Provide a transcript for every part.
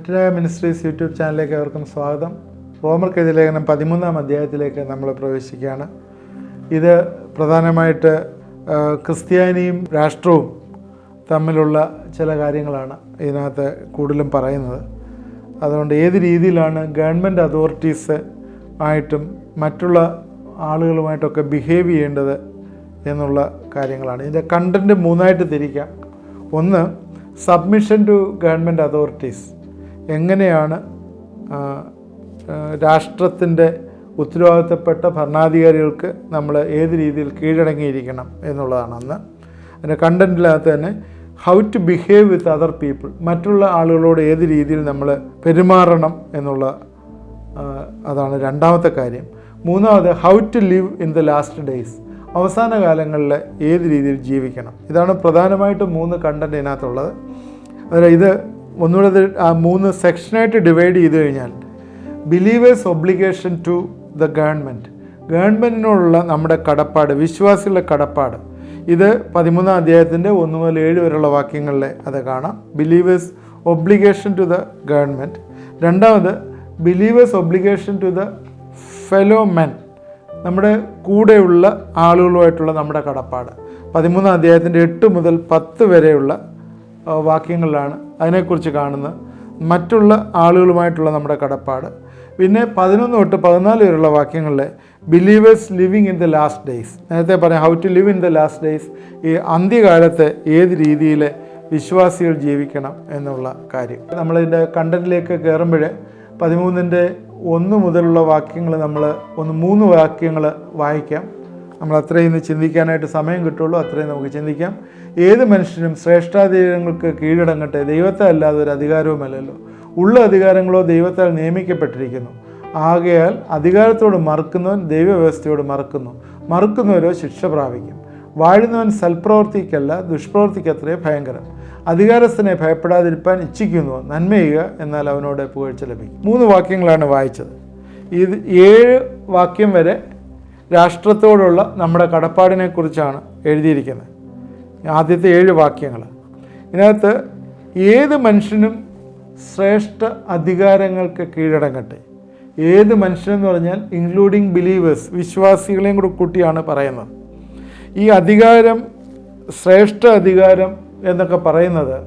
നിത്യനായ ministries YouTube ചാനലിലേക്ക് അവർക്കും സ്വാഗതം. റോമർക്കെഴുതിയ ലേഖനം 13-ാം അധ്യായത്തിലേക്ക് നമ്മൾ പ്രവേശിക്കുകയാണ്. ഇത് പ്രധാനമായിട്ട് ക്രിസ്ത്യാനിയും രാഷ്ട്രവും തമ്മിലുള്ള ചില കാര്യങ്ങളാണ് ഇതിനകത്ത് കൂടുതലും പറയുന്നത്. അതുകൊണ്ട് ഏത് രീതിയിലാണ് ഗവൺമെൻറ് അതോറിറ്റീസ് ആയിട്ടും മറ്റുള്ള ആളുകളുമായിട്ടൊക്കെ ബിഹേവ് ചെയ്യേണ്ടത് എന്നുള്ള കാര്യങ്ങളാണ്. ഇതിൻ്റെ കണ്ടൻറ്റ് മൂന്നായിട്ട് തിരിക്കാം. ഒന്ന്, സബ്മിഷൻ ടു ഗവൺമെൻറ് അതോറിറ്റീസ്. എങ്ങനെയാണ് രാഷ്ട്രത്തിൻ്റെ ഉത്തരവാദിത്തപ്പെട്ട ഭരണാധികാരികൾക്ക് നമ്മൾ ഏത് രീതിയിൽ കീഴടങ്ങിയിരിക്കണം എന്നുള്ളതാണ് ഒന്ന്. അതിൻ്റെ കണ്ടൻറ്റിനകത്ത് തന്നെ how to behave with other people, മറ്റുള്ള ആളുകളോട് ഏത് രീതിയിൽ നമ്മൾ പെരുമാറണം എന്നുള്ള അതാണ് രണ്ടാമത്തെ കാര്യം. മൂന്നാമത് how to live in the last days, അവസാന കാലങ്ങളിൽ ഏത് രീതിയിൽ ജീവിക്കണം. ഇതാണ് പ്രധാനമായിട്ടും മൂന്ന് കണ്ടൻറ്റ് ഇതിനകത്തുള്ളത്. അതായത് ഇത് ഒന്നുകൂടെ മൂന്ന് സെക്ഷനായിട്ട് ഡിവൈഡ് ചെയ്ത് കഴിഞ്ഞാൽ ബിലീവേഴ്സ് ഒബ്ലിഗേഷൻ ടു ദ ഗവൺമെൻറ്റിനോടുള്ള നമ്മുടെ കടപ്പാട്, വിശ്വാസികളുടെ കടപ്പാട്. ഇത് 13-ാം അധ്യായത്തിൻ്റെ 1 മുതൽ 7 വരെയുള്ള വാക്യങ്ങളിൽ അത് കാണാം. Believers obligation to the government. രണ്ടാമത് believers obligation to the fellow men, നമ്മുടെ കൂടെയുള്ള ആളുകളുമായിട്ടുള്ള നമ്മുടെ കടപ്പാട്. 13-ാം അധ്യായത്തിൻ്റെ 8 മുതൽ 10 വരെയുള്ള വാക്യങ്ങളിലാണ് അതിനെക്കുറിച്ച് കാണുന്നത്. മറ്റുള്ള ആളുകളുമായിട്ടുള്ള നമ്മുടെ കടപ്പാട്. പിന്നെ 11 തൊട്ട് 14 വരെയുള്ള വാക്യങ്ങളിൽ believers living in the last days. നേരത്തെ പറയാം how to live in the last days. ഈ അന്ത്യകാലത്ത് ഏത് രീതിയിൽ വിശ്വാസികൾ ജീവിക്കണം എന്നുള്ള കാര്യം. നമ്മളിതിൻ്റെ കണ്ടൻറ്റിലേക്ക് കയറുമ്പോൾ 13-ൻ്റെ 1 മുതലുള്ള വാക്യങ്ങൾ നമ്മൾ 3 വാക്യങ്ങൾ വായിക്കാം. നമ്മൾ അത്രയും ഇന്ന് ചിന്തിക്കാനായിട്ട് സമയം കിട്ടുള്ളൂ, അത്രയും നമുക്ക് ചിന്തിക്കാം. ഏത് മനുഷ്യനും ശ്രേഷ്ഠാധികാരങ്ങൾക്ക് കീഴടങ്ങട്ടെ, ദൈവത്തെ അല്ലാതെ ഒരു അധികാരവുമല്ലല്ലോ. ഉള്ള അധികാരങ്ങളോ ദൈവത്താൽ നിയമിക്കപ്പെട്ടിരിക്കുന്നു. ആകയാൽ അധികാരത്തോട് മറുക്കുന്നവൻ ദൈവവ്യവസ്ഥയോട് മറുക്കുന്നവരോ ശിക്ഷ പ്രാപിക്കും. വാഴുന്നവൻ സൽപ്രവർത്തിക്കല്ല ദുഷ്പ്രവർത്തിക്കത്രേ ഭയങ്കരം. അധികാരസ്ഥനെ ഭയപ്പെടാതിരിപ്പാൻ ഇച്ഛിക്കുന്നു, നന്മ ചെയ്യുക, എന്നാൽ അവനോട് പുകഴ്ച ലഭിക്കും. 3 വാക്യങ്ങളാണ് വായിച്ചത്. ഇത് 7 വാക്യം വരെ രാഷ്ട്രത്തോടുള്ള നമ്മുടെ കടപ്പാടിനെക്കുറിച്ചാണ് എഴുതിയിരിക്കുന്നത്. ആദ്യത്തെ 7 വാക്യങ്ങൾ. ഇതിനകത്ത് ഏത് മനുഷ്യനും ശ്രേഷ്ഠ അധികാരങ്ങൾക്ക് കീഴടങ്ങട്ടെ. ഏത് മനുഷ്യനെന്ന് പറഞ്ഞാൽ ഇൻക്ലൂഡിങ് ബിലീവേഴ്സ്, വിശ്വാസികളെയും കൂടെ കൂട്ടിയാണ് പറയുന്നത്. ഈ അധികാരം, ശ്രേഷ്ഠ അധികാരം എന്നൊക്കെ പറയുന്നത്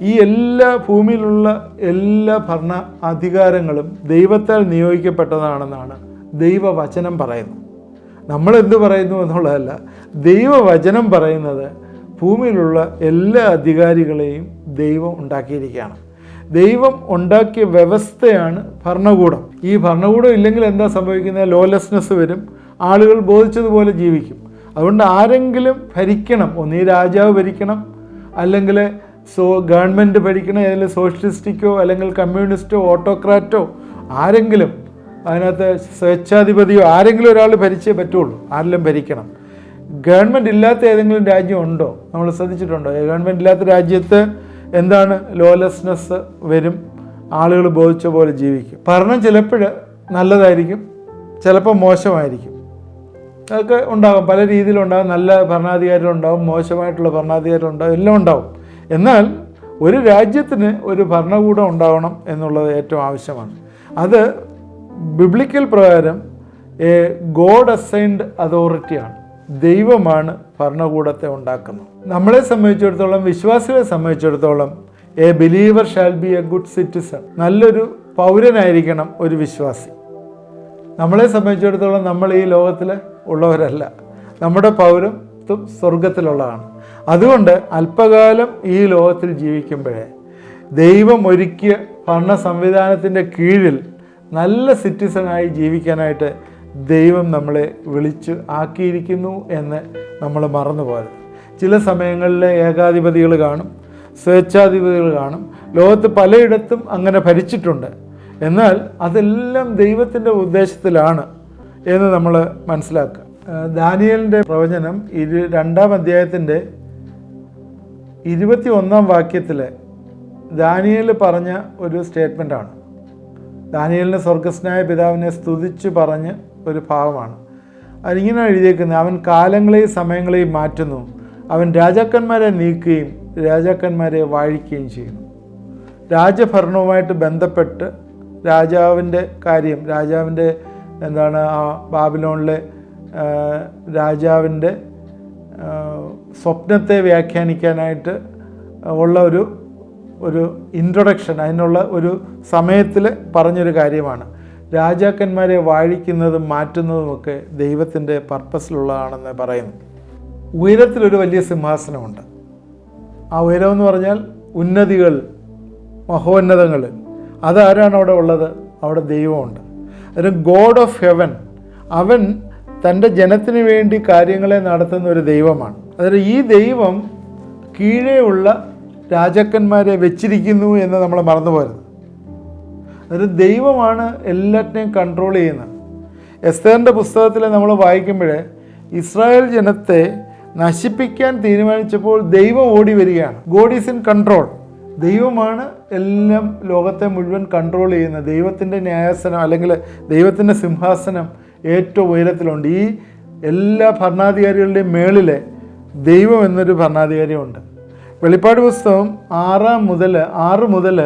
ഈ എല്ലാ ഭൂമിയിലുള്ള എല്ലാ ഭരണ അധികാരങ്ങളും ദൈവത്താൽ നിയോഗിക്കപ്പെട്ടതാണെന്നാണ് ദൈവവചനം പറയുന്നത്. നമ്മളെന്ത് പറയുന്നു എന്നുള്ളതല്ല, ദൈവവചനം പറയുന്നത് ഭൂമിയിലുള്ള എല്ലാ അധികാരികളെയും ദൈവം ഉണ്ടാക്കിയിരിക്കുകയാണ്. ദൈവം ഉണ്ടാക്കിയ വ്യവസ്ഥയാണ് ഭരണകൂടം. ഈ ഭരണകൂടം ഇല്ലെങ്കിൽ എന്താ സംഭവിക്കുന്നത്? ലോലെസ്നെസ് വരും, ആളുകൾ ബോധിച്ചതുപോലെ ജീവിക്കും. അതുകൊണ്ട് ആരെങ്കിലും ഭരിക്കണം, ഒന്നീ രാജാവ് ഭരിക്കണം, അല്ലെങ്കിൽ ഗവൺമെൻറ് ഭരിക്കണം, ഏതെങ്കിലും സോഷ്യലിസ്റ്റിക്കോ അല്ലെങ്കിൽ കമ്മ്യൂണിസ്റ്റോ ഓട്ടോക്രാറ്റോ ആരെങ്കിലും, അതിനകത്ത് സ്വേച്ഛാധിപതിയോ ആരെങ്കിലും ഒരാൾ ഭരിച്ചേ പറ്റുള്ളൂ. ആരെങ്കിലും ഭരിക്കണം. ഗവൺമെൻറ് ഇല്ലാത്ത ഏതെങ്കിലും രാജ്യം ഉണ്ടോ? നമ്മൾ ശ്രദ്ധിച്ചിട്ടുണ്ടോ? ഗവൺമെൻറ് ഇല്ലാത്ത രാജ്യത്ത് എന്താണ്? ലോലെസ്നെസ് വരും, ആളുകൾ ബോധിച്ച പോലെ ജീവിക്കും. ഭരണം ചിലപ്പോൾ നല്ലതായിരിക്കും, ചിലപ്പോൾ മോശമായിരിക്കും. അതൊക്കെ ഉണ്ടാകും, പല രീതിയിലുണ്ടാകും. നല്ല ഭരണാധികാരികളുണ്ടാവും, മോശമായിട്ടുള്ള ഭരണാധികാരികളുണ്ടാവും, എല്ലാം ഉണ്ടാവും. എന്നാൽ ഒരു രാജ്യത്തിന് ഒരു ഭരണകൂടം ഉണ്ടാവണം എന്നുള്ളത് ഏറ്റവും ആവശ്യമാണ്. അത് ബിബ്ലിക്കൽ പ്രകാരം ഗോഡ് അസൈൻഡ് അതോറിറ്റിയാണ്. ദൈവമാണ് ഭരണകൂടത്തെ ഉണ്ടാക്കുന്നത്. നമ്മളെ സംബന്ധിച്ചിടത്തോളം, വിശ്വാസികളെ സംബന്ധിച്ചിടത്തോളം, A believer shall be A good citizen. നല്ലൊരു പൗരനായിരിക്കണം ഒരു വിശ്വാസി. നമ്മളെ സംബന്ധിച്ചിടത്തോളം നമ്മൾ ഈ ലോകത്തിൽ ഉള്ളവരല്ല, നമ്മുടെ പൗരത്വം സ്വർഗത്തിലുള്ളതാണ്. അതുകൊണ്ട് അല്പകാലം ഈ ലോകത്തിൽ ജീവിക്കുമ്പോഴേ ദൈവം ഒരുക്കിയ ഭരണ സംവിധാനത്തിൻ്റെ കീഴിൽ നല്ല സിറ്റിസണായി ജീവിക്കാനായിട്ട് ദൈവം നമ്മളെ വിളിച്ച് ആക്കിയിരിക്കുന്നു എന്ന് നമ്മൾ മറന്നുപോകരുത്. ചില സമയങ്ങളിൽ ഏകാധിപതികൾ കാണും, സ്വേച്ഛാധിപതികൾ കാണും. ലോകത്ത് പലയിടത്തും അങ്ങനെ ഭരിച്ചിട്ടുണ്ട്. എന്നാൽ അതെല്ലാം ദൈവത്തിൻ്റെ ഉദ്ദേശത്തിലാണ് എന്ന് നമ്മൾ മനസ്സിലാക്കുക. ദാനിയേലിൻ്റെ പ്രവചനം 2-ാം അധ്യായത്തിൻ്റെ 21-ാം വാക്യത്തിൽ ദാനിയേൽ പറഞ്ഞ ഒരു സ്റ്റേറ്റ്മെൻറ്റാണ്. ദാനിയേലിൻ്റെ സ്വർഗസ്നായ പിതാവിനെ സ്തുതിച്ച് പറഞ്ഞ് ഒരു ഭാവമാണ്. അതിങ്ങനെ എഴുതിയേക്കുന്നത്, അവൻ കാലങ്ങളെയും സമയങ്ങളെയും മാറ്റുന്നു, അവൻ രാജാക്കന്മാരെ നീക്കുകയും രാജാക്കന്മാരെ വാഴിക്കുകയും ചെയ്യുന്നു. രാജഭരണവുമായിട്ട് ബന്ധപ്പെട്ട് രാജാവിൻ്റെ കാര്യം, രാജാവിൻ്റെ ആ ബാബിലോണിലെ രാജാവിൻ്റെ സ്വപ്നത്തെ വ്യാഖ്യാനിക്കാനായിട്ട് ഉള്ള ഒരു ഇൻട്രൊഡക്ഷൻ, അതിനുള്ള ഒരു സമയത്തിൽ പറഞ്ഞൊരു കാര്യമാണ്. രാജാക്കന്മാരെ വാഴിക്കുന്നതും മാറ്റുന്നതുമൊക്കെ ദൈവത്തിൻ്റെ പർപ്പസിലുള്ളതാണെന്ന് പറയുന്നു. ഉയരത്തിലൊരു വലിയ സിംഹാസനമുണ്ട്. ആ ഉയരം എന്ന് പറഞ്ഞാൽ ഉന്നതികൾ, മഹോന്നതങ്ങൾ. അതാരാണ് അവിടെ ഉള്ളത്? അവിടെ ദൈവമുണ്ട്. അതിന് ഗോഡ് ഓഫ് ഹെവൻ, അവൻ തൻ്റെ ജനത്തിന് വേണ്ടി കാര്യങ്ങളെ നടത്തുന്ന ഒരു ദൈവമാണ്. അതായത് ഈ ദൈവം കീഴെയുള്ള രാജാക്കന്മാരെ വെച്ചിരിക്കുന്നു എന്ന് നമ്മൾ മറന്നു പോരുത്. അതൊരു ദൈവമാണ് എല്ലാറ്റിനെയും കൺട്രോൾ ചെയ്യുന്നത്. എസ്തേറിൻ്റെ പുസ്തകത്തിൽ നമ്മൾ വായിക്കുമ്പോൾ ഇസ്രായേൽ ജനത്തെ നശിപ്പിക്കാൻ തീരുമാനിച്ചപ്പോൾ ദൈവം ഓടി വരികയാണ്. God is in control. ദൈവമാണ് എല്ലാം, ലോകത്തെ മുഴുവൻ കൺട്രോൾ ചെയ്യുന്നത്. ദൈവത്തിൻ്റെ ന്യായാസനം അല്ലെങ്കിൽ ദൈവത്തിൻ്റെ സിംഹാസനം ഏറ്റവും ഉയരത്തിലുണ്ട്. ഈ എല്ലാ ഭരണാധികാരികളുടെയും മേളിലെ ദൈവം എന്നൊരു ഭരണാധികാരിയുണ്ട്. വെളിപ്പാട് പുസ്തകം 6 മുതൽ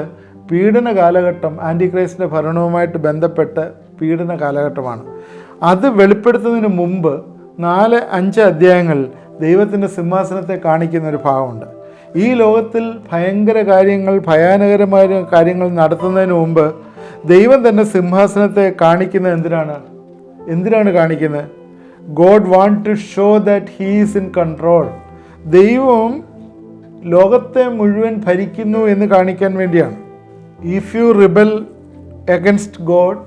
പീഡന കാലഘട്ടം, ആൻറ്റിക്രൈസ്റ്റിൻ്റെ ഭരണവുമായിട്ട് ബന്ധപ്പെട്ട് പീഡന കാലഘട്ടമാണ്. അത് വെളിപ്പെടുത്തുന്നതിന് മുമ്പ് 4-5 അധ്യായങ്ങളിൽ ദൈവത്തിൻ്റെ സിംഹാസനത്തെ കാണിക്കുന്ന ഒരു ഭാഗമുണ്ട്. ഈ ലോകത്തിൽ ഭയാനകരമായ കാര്യങ്ങൾ നടത്തുന്നതിന് മുമ്പ് ദൈവം തന്നെ സിംഹാസനത്തെ കാണിക്കുന്നത് എന്തിനാണ് കാണിക്കുന്നത്? God want to show that he is in control. ദൈവം ലോകത്തെ മുഴുവൻ ഭരിക്കുന്നു എന്ന് കാണിക്കാൻ വേണ്ടിയാണ്. If you rebel against God,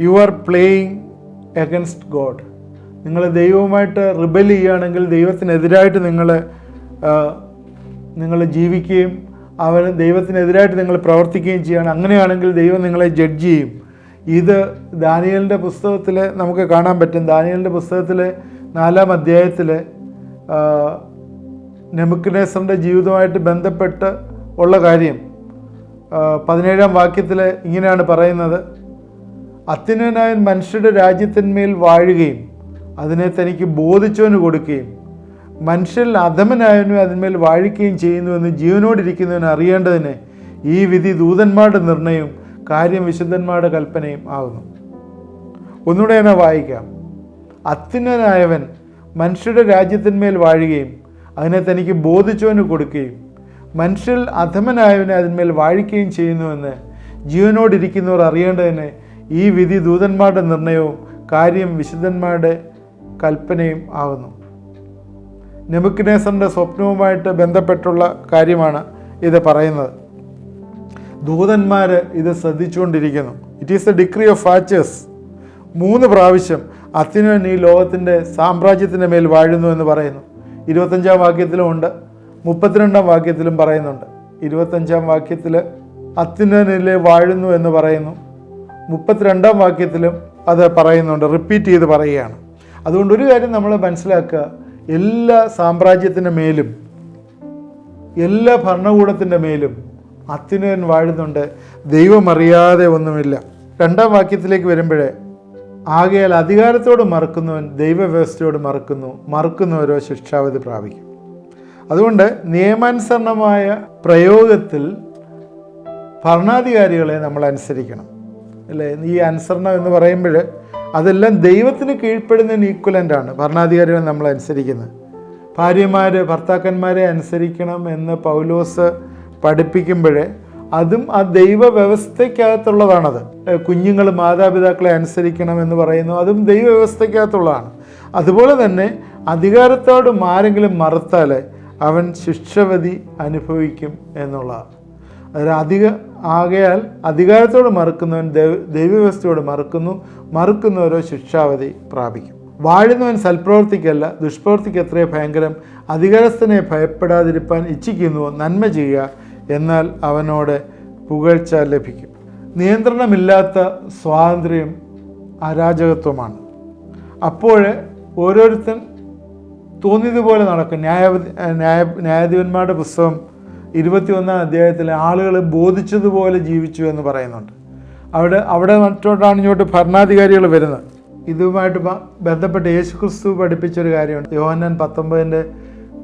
you are playing against God. നിങ്ങൾ ദൈവവുമായിട്ട് റിബൽ ചെയ്യുകയാണെങ്കിൽ, ദൈവത്തിനെതിരായിട്ട് നിങ്ങൾ ജീവിക്കുകയും ദൈവത്തിനെതിരായിട്ട് നിങ്ങൾ പ്രവർത്തിക്കുകയും ചെയ്യുകയാണ്. അങ്ങനെയാണെങ്കിൽ ദൈവം നിങ്ങളെ ജഡ്ജ് ചെയ്യും. ഇത് ദാനിയേലിൻ്റെ പുസ്തകത്തിൽ നമുക്ക് കാണാൻ പറ്റും. ദാനിയേലിൻ്റെ പുസ്തകത്തിൽ 4-ാം അധ്യായത്തിൽ നെബൂഖദ്നേസറിൻ്റെ ജീവിതവുമായിട്ട് ബന്ധപ്പെട്ട് ഉള്ള കാര്യം 17-ാം വാക്യത്തിൽ ഇങ്ങനെയാണ് പറയുന്നത്: അത്യുന്നതനായ മനുഷ്യരുടെ രാജ്യത്തിന്മേൽ വാഴുകയും അതിനെ തനിക്ക് ബോധിച്ചവന് കൊടുക്കുകയും മനുഷ്യരിൽ അധമനായവനും അതിന്മേൽ വാഴിക്കുകയും ചെയ്യുന്നുവെന്ന് ജീവനോടിരിക്കുന്നവന് അറിയേണ്ടതിന് ഈ വിധി ദൂതന്മാരുടെ നിർണയവും കാര്യം വിശുദ്ധന്മാരുടെ കൽപ്പനയും ആകുന്നു. ഒന്നുകൂടെ തന്നെ വായിക്കാം. അത്യുന്നതനായവൻ മനുഷ്യരുടെ രാജ്യത്തിന്മേൽ വാഴുകയും അതിനെ തനിക്ക് ബോധിച്ചവന് കൊടുക്കുകയും മനുഷ്യരിൽ അധമനായവനെ അതിന്മേൽ വാഴിക്കുകയും ചെയ്യുന്നുവെന്ന് ജീവനോടിരിക്കുന്നവർ അറിയേണ്ടതിന് ഈ വിധി ദൂതന്മാരുടെ നിർണയവും കാര്യം വിശുദ്ധന്മാരുടെ കൽപ്പനയും ആകുന്നു. നെബൂഖദ്നേസറിൻ്റെ സ്വപ്നവുമായിട്ട് ബന്ധപ്പെട്ടുള്ള കാര്യമാണ് ഇത് പറയുന്നത്. ദൂതന്മാർ ഇത് ശ്രദ്ധിച്ചുകൊണ്ടിരിക്കുന്നു. It is a decree of watchers. 3 പ്രാവശ്യം അത്യുന്നതൻ ഈ ലോകത്തിൻ്റെ സാമ്രാജ്യത്തിൻ്റെ മേൽ വാഴുന്നു എന്ന് പറയുന്നു. 25-ാം വാക്യത്തിലും ഉണ്ട്, 32-ാം വാക്യത്തിലും പറയുന്നുണ്ട്. 25-ാം വാക്യത്തിൽ അത്യുന്നതനിലെ വാഴുന്നു എന്ന് പറയുന്നു, 32-ാം വാക്യത്തിലും അത് പറയുന്നുണ്ട്, റിപ്പീറ്റ് ചെയ്ത് പറയുകയാണ്. അതുകൊണ്ട് ഒരു കാര്യം നമ്മൾ മനസ്സിലാക്കുക, എല്ലാ സാമ്രാജ്യത്തിൻ്റെ മേലും എല്ലാ ഭരണകൂടത്തിൻ്റെ മേലും അത്യുന്നതൻ വാഴുന്നുണ്ട്. ദൈവം അറിയാതെ ഒന്നുമില്ല. 2-ാം വാക്യത്തിലേക്ക് വരുമ്പോഴേ, ആകയാൽ അധികാരത്തോട് മറക്കുന്നവൻ ദൈവവ്യവസ്ഥയോട് മറക്കുന്നവരോ ശിക്ഷാവിധി പ്രാപിക്കും. അതുകൊണ്ട് നിയമാനുസരണമായ പ്രയോഗത്തിൽ ഭരണാധികാരികളെ നമ്മൾ അനുസരിക്കണം, അല്ലേ? ഈ അനുസരണം എന്ന് പറയുമ്പോൾ അതെല്ലാം ദൈവത്തിന് കീഴ്പ്പെടുന്നതിന് ഈക്വലൻ്റാണ് ഭരണാധികാരികളെ നമ്മൾ അനുസരിക്കുന്നത്. ഭർത്താക്കന്മാരെ അനുസരിക്കണം എന്ന് പൗലോസ് പഠിപ്പിക്കുമ്പോഴേ അതും ആ ദൈവ വ്യവസ്ഥയ്ക്കകത്തുള്ളതാണത്. കുഞ്ഞുങ്ങൾ മാതാപിതാക്കളെ അനുസരിക്കണം എന്ന് പറയുന്നു, അതും ദൈവ വ്യവസ്ഥയ്ക്കകത്തുള്ളതാണ്. അതുപോലെ തന്നെ അധികാരത്തോട് ആരെങ്കിലും മറുത്താൽ അവൻ ശിക്ഷാവിധി അനുഭവിക്കും എന്നുള്ളതാണ്. ആകയാൽ അധികാരത്തോട് മറുക്കുന്നവൻ ദൈവവ്യവസ്ഥയോട് മറുക്കുന്നവരോ ശിക്ഷാവിധി പ്രാപിക്കും. വാഴുന്നവൻ സൽപ്രവർത്തിക്കല്ല ദുഷ്പ്രവർത്തിക്ക് എത്രയോ ഭയങ്കരം. അധികാരസ്ഥനെ ഭയപ്പെടാതിരിപ്പാൻ ഇച്ഛിക്കുന്നുവോ നന്മ ചെയ്യുക, എന്നാൽ അവനോട് പുകഴ്ച ലഭിക്കും. നിയന്ത്രണമില്ലാത്ത സ്വാതന്ത്ര്യം അരാജകത്വമാണ്. അപ്പോൾ ഓരോരുത്തൻ തോന്നിയതുപോലെ നടക്കും. ന്യായാധിപന്മാരുടെ പുസ്തകം 21-ാം അധ്യായത്തിൽ ആളുകൾ ബോധിച്ചതുപോലെ ജീവിച്ചു എന്ന് പറയുന്നുണ്ട്. അവിടെ മറ്റോട്ടാണ് ഇങ്ങോട്ട് ഭരണാധികാരികൾ വരുന്നത്. ഇതുമായിട്ട് ബന്ധപ്പെട്ട് യേശുക്രിസ്തു പഠിപ്പിച്ചൊരു കാര്യമുണ്ട്. യോഹന്നാൻ 19-ന്റെ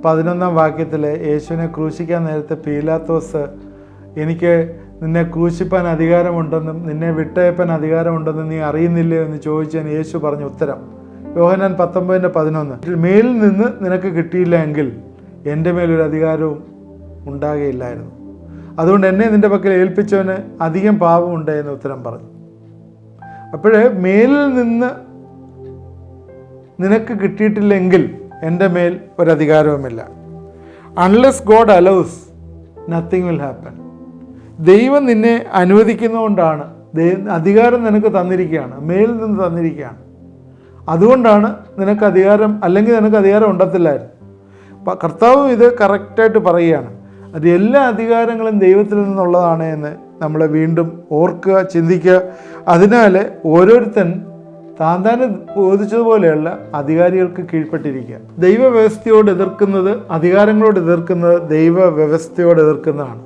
11-ാം വാക്യത്തിൽ യേശുവിനെ ക്രൂശിക്കാൻ നേരത്തെ പീലാത്തോസ് എനിക്ക് നിന്നെ ക്രൂശിപ്പാൻ അധികാരമുണ്ടെന്നും നിന്നെ വിട്ടയപ്പാൻ അധികാരമുണ്ടെന്നും നീ അറിയുന്നില്ലയോ എന്ന് ചോദിച്ചതിന് യേശു പറഞ്ഞ ഉത്തരം യോഹന്നാൻ 19:11, മേലിൽ നിന്ന് നിനക്ക് കിട്ടിയില്ല എങ്കിൽ എൻ്റെ മേലൊരു അധികാരവും ഉണ്ടാകുകയില്ലായിരുന്നു. അതുകൊണ്ട് എന്നെ നിൻ്റെ പക്കൽ ഏൽപ്പിച്ചവന് അധികം പാപമുണ്ട് എന്ന് ഉത്തരം പറഞ്ഞു. അപ്പോഴേ മേലിൽ നിന്ന് നിനക്ക് കിട്ടിയിട്ടില്ലെങ്കിൽ എൻ്റെ മേൽ ഒരധികാരവുമില്ല. Unless God allows nothing will happen. ദൈവം നിന്നെ അനുവദിക്കുന്നതുകൊണ്ടാണ്, അധികാരം നിനക്ക് തന്നിരിക്കുകയാണ്, മേലിൽ നിന്ന് തന്നിരിക്കുകയാണ്. അതുകൊണ്ടാണ് നിനക്ക് അധികാരം, അല്ലെങ്കിൽ നിനക്ക് അധികാരം ഉണ്ടത്തില്ലായിരുന്നു. കർത്താവ് ഇത് കറക്റ്റായിട്ട് പറയുകയാണ്. അത് എല്ലാ അധികാരങ്ങളും ദൈവത്തിൽ നിന്നുള്ളതാണ് എന്ന് നമ്മൾ വീണ്ടും ഓർക്കുക, ചിന്തിക്കുക. അതിനാൽ ഓരോരുത്തൻ താൻ ബോധിച്ചതുപോലെയുള്ള അധികാരികൾക്ക് കീഴ്പ്പെട്ടിരിക്കുക. ദൈവവ്യവസ്ഥയോട് എതിർക്കുന്നത്, അധികാരങ്ങളോട് എതിർക്കുന്നത് ദൈവവ്യവസ്ഥയോട് എതിർക്കുന്നതാണ്.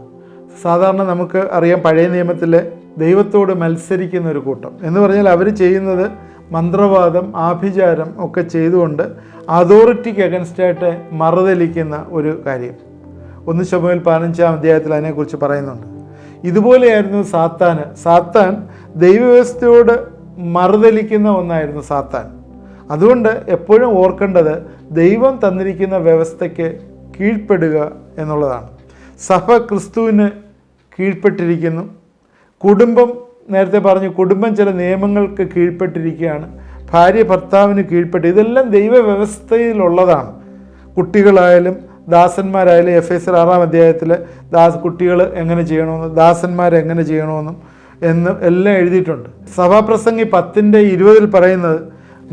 സാധാരണ നമുക്ക് അറിയാം, പഴയ നിയമത്തിലെ ദൈവത്തോട് മത്സരിക്കുന്ന ഒരു കൂട്ടം എന്ന് പറഞ്ഞാൽ അവർ ചെയ്യുന്നത് മന്ത്രവാദം, ആഭിചാരം ഒക്കെ ചെയ്തുകൊണ്ട് അതോറിറ്റിക്ക് അഗൻസ്റ്റായിട്ട് മറുതലിക്കുന്ന ഒരു കാര്യം. 1 ശമൂവേൽ 15 അതിനെക്കുറിച്ച് പറയുന്നുണ്ട്. ഇതുപോലെയായിരുന്നു സാത്താൻ ദൈവവ്യവസ്ഥയോട് മറുതലിക്കുന്ന ഒന്നായിരുന്നു സാത്താൻ. അതുകൊണ്ട് എപ്പോഴും ഓർക്കേണ്ടത് ദൈവം തന്നിരിക്കുന്ന വ്യവസ്ഥയ്ക്ക് കീഴ്പ്പെടുക എന്നുള്ളതാണ്. സഭ ക്രിസ്തുവിന് കീഴ്പ്പെട്ടിരിക്കുന്നു. കുടുംബം, നേരത്തെ പറഞ്ഞു, കുടുംബം ചില നിയമങ്ങൾക്ക് കീഴ്പ്പെട്ടിരിക്കുകയാണ്. ഭാര്യ ഭർത്താവിന് കീഴ്പ്പെട്ട്, ഇതെല്ലാം ദൈവവ്യവസ്ഥയിലുള്ളതാണ്. കുട്ടികളായാലും ദാസന്മാരായാലും എഫേസ്യർ 6 കുട്ടികൾ എങ്ങനെ ചെയ്യണമെന്നും ദാസന്മാരെങ്ങനെ ചെയ്യണമെന്നും എല്ലാം എഴുതിയിട്ടുണ്ട്. സഭാപ്രസംഗി 10:20 പറയുന്നത്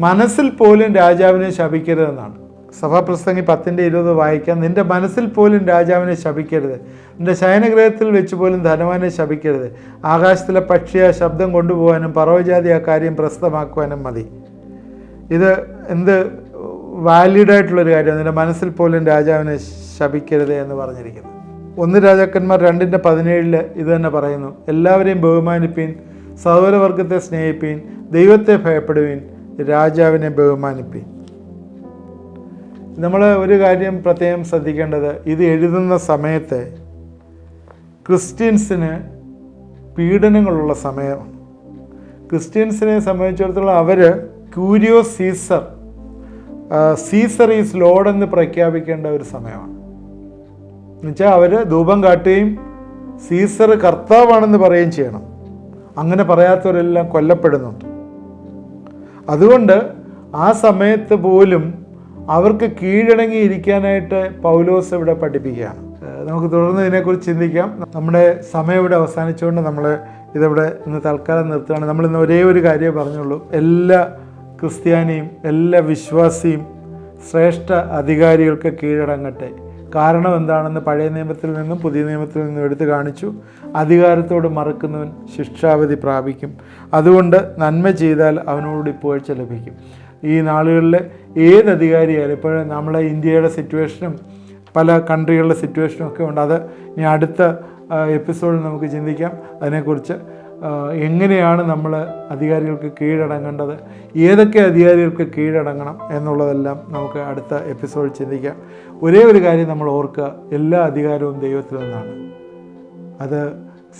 മനസ്സിൽ പോലും രാജാവിനെ ശപിക്കരുതെന്നാണ്. സഭാപ്രസംഗി 10:20 വായിക്കാം. നിൻ്റെ മനസ്സിൽ പോലും രാജാവിനെ ശപിക്കരുത്, നിൻ്റെ ശയനഗ്രഹത്തിൽ വെച്ച് പോലും ധനവാനെ ശപിക്കരുത്. ആകാശത്തിലെ പക്ഷിയെ ശബ്ദം കൊണ്ടുപോകാനും പറവജാതി ആ കാര്യം പ്രസിദ്ധമാക്കുവാനും മതി. ഇത് എന്ത് വാലിഡായിട്ടുള്ളൊരു കാര്യമാണ്. നിൻ്റെ മനസ്സിൽ പോലും രാജാവിനെ ശപിക്കരുത് എന്ന് പറഞ്ഞിരിക്കുന്നത്. 1 രാജാക്കന്മാർ 2:17 ഇത് തന്നെ പറയുന്നു. എല്ലാവരെയും ബഹുമാനിപ്പീൻ, സഹോദരവർഗത്തെ സ്നേഹിപ്പീൻ, ദൈവത്തെ ഭയപ്പെടുവീൻ, രാജാവിനെ ബഹുമാനിപ്പീൻ. നമ്മൾ ഒരു കാര്യം പ്രത്യേകം ശ്രദ്ധിക്കേണ്ടത്, ഇത് എഴുതുന്ന സമയത്ത് ക്രിസ്ത്യൻസിന് പീഡനങ്ങളുള്ള സമയമാണ്. ക്രിസ്ത്യൻസിനെ സംബന്ധിച്ചിടത്തോളം അവർ ക്യൂരിയോസ് സീസർ ഈസ് ലോഡ് എന്ന് പ്രഖ്യാപിക്കേണ്ട ഒരു സമയമാണ്. എന്നുവെച്ചാൽ അവർ ധൂപം കാട്ടുകയും സീസർ കർത്താവാണെന്ന് പറയുകയും ചെയ്യണം. അങ്ങനെ പറയാത്തവരെല്ലാം കൊല്ലപ്പെടുന്നുണ്ട്. അതുകൊണ്ട് ആ സമയത്ത് പോലും അവർക്ക് കീഴടങ്ങിയിരിക്കാനായിട്ട് പൗലോസ് ഇവിടെ പഠിപ്പിക്കുകയാണ്. നമുക്ക് തുടർന്ന് ഇതിനെക്കുറിച്ച് ചിന്തിക്കാം. നമ്മുടെ സമയം ഇവിടെ അവസാനിച്ചുകൊണ്ട് നമ്മൾ ഇതിവിടെ ഇന്ന് തൽക്കാലം നിർത്തുകയാണ്. നമ്മളിന്ന് ഒരേ ഒരു കാര്യമേ പറഞ്ഞുള്ളൂ. എല്ലാ ക്രിസ്ത്യാനിയും എല്ലാ വിശ്വാസിയും ശ്രേഷ്ഠ അധികാരികൾക്ക് കീഴടങ്ങട്ടെ. കാരണം എന്താണെന്ന് പഴയ നിയമത്തിൽ നിന്നും പുതിയ നിയമത്തിൽ നിന്നും എടുത്തു കാണിച്ചു. അധികാരത്തോട് മറക്കുന്നവൻ ശിക്ഷാവിധി പ്രാപിക്കും. അതുകൊണ്ട് നന്മ ചെയ്താൽ അവനോട് പുകഴ്ച ലഭിക്കും. ഈ നാളുകളിൽ ഏത് അധികാരിയായാലും, ഇപ്പോൾ നമ്മളെ ഇന്ത്യയുടെ സിറ്റുവേഷനും പല കൺട്രികളുടെ സിറ്റുവേഷനും ഒക്കെ ഉണ്ട്. അത് ഇനി അടുത്ത എപ്പിസോഡിൽ നമുക്ക് ചിന്തിക്കാം. അതിനെക്കുറിച്ച് എങ്ങനെയാണ് നമ്മൾ അധികാരികൾക്ക് കീഴടങ്ങേണ്ടത്, ഏതൊക്കെ അധികാരികൾക്ക് കീഴടങ്ങണം എന്നുള്ളതെല്ലാം നമുക്ക് അടുത്ത എപ്പിസോഡിൽ ചിന്തിക്കാം. ഒരേ ഒരു കാര്യം നമ്മൾ ഓർക്കുക, എല്ലാ അധികാരവും ദൈവത്തിൽ നിന്നാണ്. അത്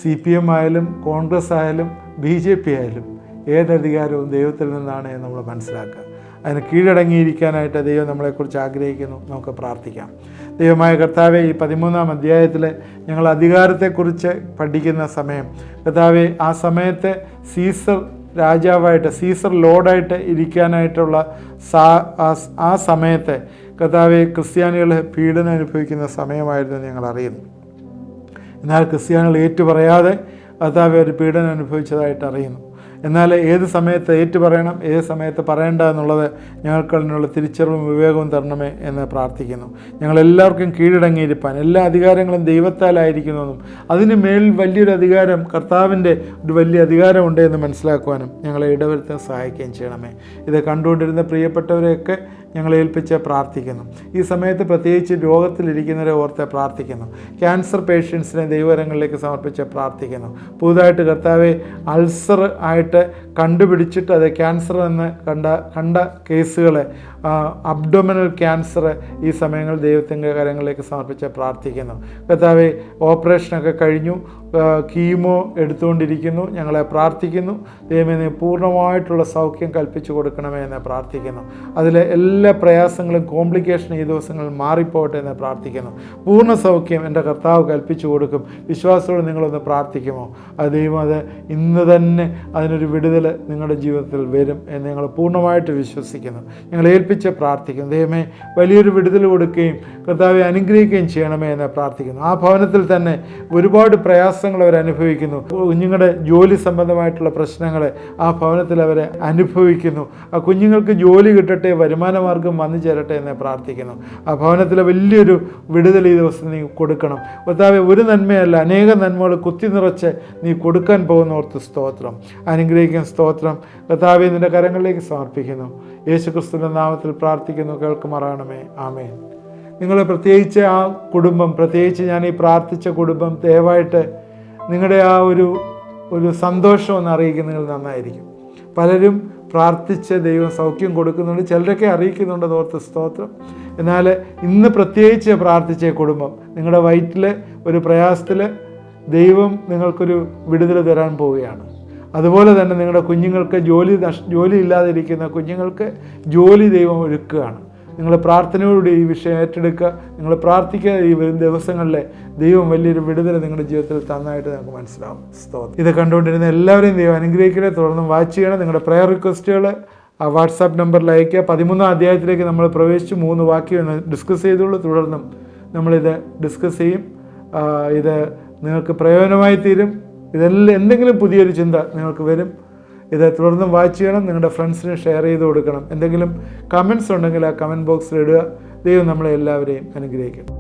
CPM ആയാലും കോൺഗ്രസ് ആയാലും BJP ആയാലും ഏതധികാരവും ദൈവത്തിൽ നിന്നാണ് എന്ന് നമ്മൾ മനസ്സിലാക്കുക. അതിന് കീഴടങ്ങിയിരിക്കാനായിട്ട് ദൈവം നമ്മളെക്കുറിച്ച് ആഗ്രഹിക്കുന്നു. നമുക്ക് പ്രാർത്ഥിക്കാം. ദൈവമായ കർത്താവെ, ഈ 13-ാം അധ്യായത്തിൽ ഞങ്ങൾ അധികാരത്തെക്കുറിച്ച് പഠിക്കുന്ന സമയം, കർത്താവെ, ആ സമയത്ത് സീസർ രാജാവായിട്ട്, സീസർ ലോഡായിട്ട് ഇരിക്കാനായിട്ടുള്ള ആ സമയത്ത് കർത്താവെ, ക്രിസ്ത്യാനികൾ പീഡനം അനുഭവിക്കുന്ന സമയമായിരുന്നു ഞങ്ങൾ അറിയുന്നു. എന്നാൽ ക്രിസ്ത്യാനികൾ ഏറ്റുപറയാതെ കർത്താവെ ഒരു പീഡനം അനുഭവിച്ചതായിട്ട് അറിയുന്നു. എന്നാൽ ഏത് സമയത്ത് ഏറ്റുപറയണം, ഏത് സമയത്ത് പറയേണ്ട എന്നുള്ളത് ഞങ്ങൾക്ക് അതിനുള്ള തിരിച്ചറിവും വിവേകവും തരണമേ എന്ന് പ്രാർത്ഥിക്കുന്നു. ഞങ്ങളെല്ലാവർക്കും കീഴടങ്ങിയിരിക്കാൻ, എല്ലാ അധികാരങ്ങളും ദൈവത്താലായിരിക്കുന്നെന്നും അതിന് മേൽ വലിയൊരു അധികാരം, കർത്താവിൻ്റെ ഒരു വലിയ അധികാരമുണ്ട് എന്ന് മനസ്സിലാക്കുവാനും ഞങ്ങളെ ഇടവരുത്താൻ സഹായിക്കുകയും ചെയ്യണമേ. ഇത് കണ്ടുകൊണ്ടിരുന്ന പ്രിയപ്പെട്ടവരെയൊക്കെ ഞങ്ങളെ ഏൽപ്പിച്ച് പ്രാർത്ഥിക്കുന്നു. ഈ സമയത്ത് പ്രത്യേകിച്ച് രോഗത്തിലിരിക്കുന്നവരെ ഓർത്ത് പ്രാർത്ഥിക്കുന്നു. ക്യാൻസർ പേഷ്യൻസിനെ ദൈവകരങ്ങളിലേക്ക് സമർപ്പിച്ച് പ്രാർത്ഥിക്കുന്നു. പുതുതായിട്ട് കർത്താവെ, അൾസർ ആയിട്ട് ആയിട്ട് കണ്ടുപിടിച്ചിട്ട് അത് ക്യാൻസർ എന്ന് കണ്ട കേസുകളെ, അബ്ഡോമിനൽ ക്യാൻസർ ഈ സമയങ്ങളിൽ ദൈവത്തിൻ്റെ കരങ്ങളിലേക്ക് സമർപ്പിച്ച് പ്രാർത്ഥിക്കുന്നു. കർത്താവേ, ഓപ്പറേഷനൊക്കെ കഴിഞ്ഞു, കീമോ എടുത്തുകൊണ്ടിരിക്കുന്നു, ഞങ്ങളെ പ്രാർത്ഥിക്കുന്നു. ദൈവമേ, നീ പൂർണ്ണമായിട്ടുള്ള സൗഖ്യം കൽപ്പിച്ചു കൊടുക്കണമേ എന്ന് പ്രാർത്ഥിക്കുന്നു. അതിലെ എല്ലാ പ്രയാസങ്ങളും കോംപ്ലിക്കേഷനും ഈ ദിവസങ്ങളിൽ മാറിപ്പോട്ടെ എന്ന് പ്രാർത്ഥിക്കുന്നു. പൂർണ്ണ സൗഖ്യം എൻ്റെ കർത്താവ് കൽപ്പിച്ചു കൊടുക്കും. വിശ്വാസത്തോടെ നിങ്ങളൊന്ന് പ്രാർത്ഥിക്കുമോ? അത് ദൈവം അത് ഇന്ന് തന്നെ അതിനൊരു വിടുതൽ നിങ്ങളുടെ ജീവിതത്തിൽ വരും എന്ന് ഞങ്ങൾ പൂർണ്ണമായിട്ട് വിശ്വസിക്കുന്നു. ഞങ്ങൾ ഏൽപ്പിച്ച് പ്രാർത്ഥിക്കുന്നു. ദൈവമേ, വലിയൊരു വിടുതൽ കൊടുക്കുകയും കർത്താവെ അനുഗ്രഹിക്കുകയും ചെയ്യണമേ എന്ന് പ്രാർത്ഥിക്കുന്നു. ആ ഭവനത്തിൽ തന്നെ ഒരുപാട് പ്രയാസങ്ങൾ അവർ അനുഭവിക്കുന്നു. കുഞ്ഞുങ്ങളുടെ ജോലി സംബന്ധമായിട്ടുള്ള പ്രശ്നങ്ങൾ ആ ഭവനത്തിൽ അവർ അനുഭവിക്കുന്നു. ആ കുഞ്ഞുങ്ങൾക്ക് ജോലി കിട്ടട്ടെ, വരുമാന മാർഗം വന്നു ചേരട്ടെ എന്ന് പ്രാർത്ഥിക്കുന്നു. ആ ഭവനത്തിലെ വലിയൊരു വിടുതൽ ഈ ദിവസം നീ കൊടുക്കണം. കർത്താവെ, ഒരു നന്മയല്ല, അനേക നന്മകൾ കുത്തി നിറച്ച് നീ കൊടുക്കാൻ പോകുന്ന ഓർത്ത് സ്തോത്രം. അനുഗ്രഹിക്കാൻ സ്തോത്രം. കർത്താവെ, നിൻ്റെ കരങ്ങളിലേക്ക് സമർപ്പിക്കുന്നു. യേശുക്രിസ്തുവിൻ്റെ നാമത്തിൽ പ്രാർത്ഥിക്കുന്നു, കേൾക്കുമാറാകണമേ. ആമേൻ. നിങ്ങൾ പ്രത്യേകിച്ച് ആ കുടുംബം, പ്രത്യേകിച്ച് ഞാൻ ഈ പ്രാർത്ഥിച്ച കുടുംബം, ദയവായിട്ട് നിങ്ങളുടെ ആ ഒരു സന്തോഷം ഒന്ന് അറിയിക്കുന്നതിൽ നന്നായിരിക്കും. പലരും പ്രാർത്ഥിച്ച് ദൈവം സൗഖ്യം കൊടുക്കുന്നുണ്ട്, ചിലരൊക്കെ അറിയിക്കുന്നുണ്ട്, ഓർത്ത് സ്തോത്രം. എന്നാൽ ഇന്ന് പ്രത്യേകിച്ച് പ്രാർത്ഥിച്ച കുടുംബം, നിങ്ങളുടെ വയറ്റിൽ ഒരു പ്രയാസത്തിൽ ദൈവം നിങ്ങൾക്കൊരു വിടുതൽ തരാൻ പോവുകയാണ്. അതുപോലെ തന്നെ നിങ്ങളുടെ കുഞ്ഞുങ്ങൾക്ക് ജോലി ഇല്ലാതിരിക്കുന്ന കുഞ്ഞുങ്ങൾക്ക് ജോലി ദൈവം ഒരുക്കുകയാണ്. നിങ്ങൾ പ്രാർത്ഥനയോടുകൂടി ഈ വിഷയം ഏറ്റെടുക്കുക. നിങ്ങൾ പ്രാർത്ഥിക്കുക. ഈ വരും ദിവസങ്ങളിൽ ദൈവം വലിയൊരു വിടുതൽ നിങ്ങളുടെ ജീവിതത്തിൽ തന്നായിട്ട് നമുക്ക് മനസ്സിലാവും. സ്തോത്രം. ഇത് കണ്ടുകൊണ്ടിരുന്ന എല്ലാവരെയും ദൈവം അനുഗ്രഹിക്കണേ. തുടർന്നും വാച്ച് ചെയ്യണം. നിങ്ങളുടെ പ്രയർ റിക്വസ്റ്റുകൾ ആ വാട്സാപ്പ് നമ്പറിൽ അയക്കുക. 13-ാം അധ്യായത്തിലേക്ക് നമ്മൾ പ്രവേശിച്ചു. 3 വാക്യം ഡിസ്കസ് ചെയ്തുള്ളൂ. തുടർന്നും നമ്മളിത് ഡിസ്കസ് ചെയ്യും. ഇത് നിങ്ങൾക്ക് പ്രയോജനമായി തീരും. ഇതെല്ലാം എന്തെങ്കിലും പുതിയൊരു ചിന്ത നിങ്ങൾക്ക് വരും. ഇത് തുടർന്നും വാച്ച് ചെയ്യണം. നിങ്ങളുടെ ഫ്രണ്ട്സിന് ഷെയർ ചെയ്ത് കൊടുക്കണം. എന്തെങ്കിലും കമൻസ് ഉണ്ടെങ്കിൽ ആ കമൻറ്റ് ബോക്സിൽ ഇടുക. ദൈവം നമ്മളെ എല്ലാവരെയും അനുഗ്രഹിക്കണം.